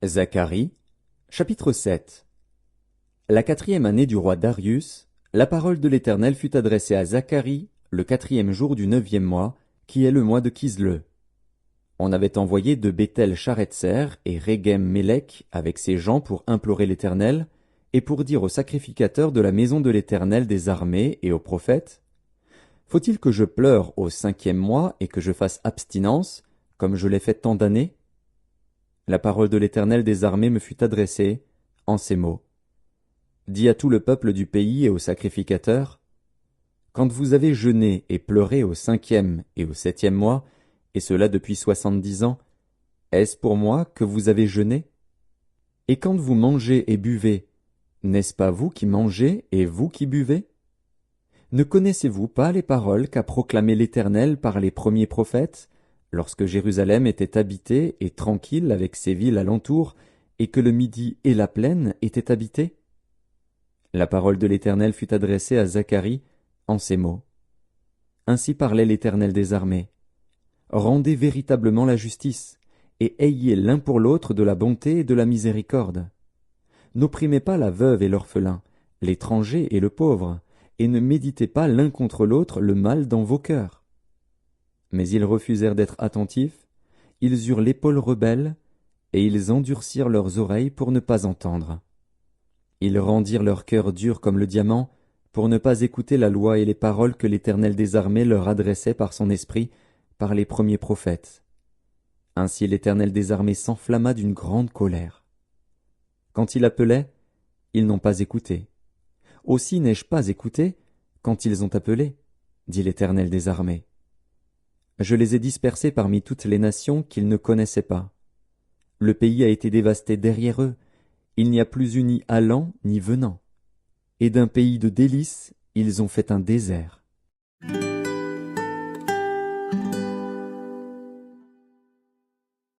Zacharie, chapitre 7. La 4e année du roi Darius, la parole de l'Éternel fut adressée à Zacharie le 4e jour du 9e mois, qui est le mois de Kisle. On avait envoyé de Béthel Charetser et Régem-Mélec avec ses gens pour implorer l'Éternel, et pour dire aux sacrificateurs de la maison de l'Éternel des armées et aux prophètes, « Faut-il que je pleure au 5e mois et que je fasse abstinence, comme je l'ai fait tant d'années ?» La parole de l'Éternel des armées me fut adressée, en ces mots. Dis à tout le peuple du pays et aux sacrificateurs, quand vous avez jeûné et pleuré au 5e et au 7e mois, et cela depuis 70 ans, est-ce pour moi que vous avez jeûné? Et quand vous mangez et buvez, n'est-ce pas vous qui mangez et vous qui buvez? Ne connaissez-vous pas les paroles qu'a proclamées l'Éternel par les premiers prophètes, lorsque Jérusalem était habitée et tranquille avec ses villes alentour, et que le Midi et la plaine étaient habités? La parole de l'Éternel fut adressée à Zacharie en ces mots. Ainsi parlait l'Éternel des armées. Rendez véritablement la justice, et ayez l'un pour l'autre de la bonté et de la miséricorde. N'opprimez pas la veuve et l'orphelin, l'étranger et le pauvre, et ne méditez pas l'un contre l'autre le mal dans vos cœurs. Mais ils refusèrent d'être attentifs, ils eurent l'épaule rebelle, et ils endurcirent leurs oreilles pour ne pas entendre. Ils rendirent leur cœur dur comme le diamant, pour ne pas écouter la loi et les paroles que l'Éternel des armées leur adressait par son esprit, par les premiers prophètes. Ainsi l'Éternel des armées s'enflamma d'une grande colère. Quand il appelait, ils n'ont pas écouté. Aussi n'ai-je pas écouté quand ils ont appelé, dit l'Éternel des armées. Je les ai dispersés parmi toutes les nations qu'ils ne connaissaient pas. Le pays a été dévasté derrière eux, il n'y a plus eu ni allant ni venant. Et d'un pays de délices, ils ont fait un désert.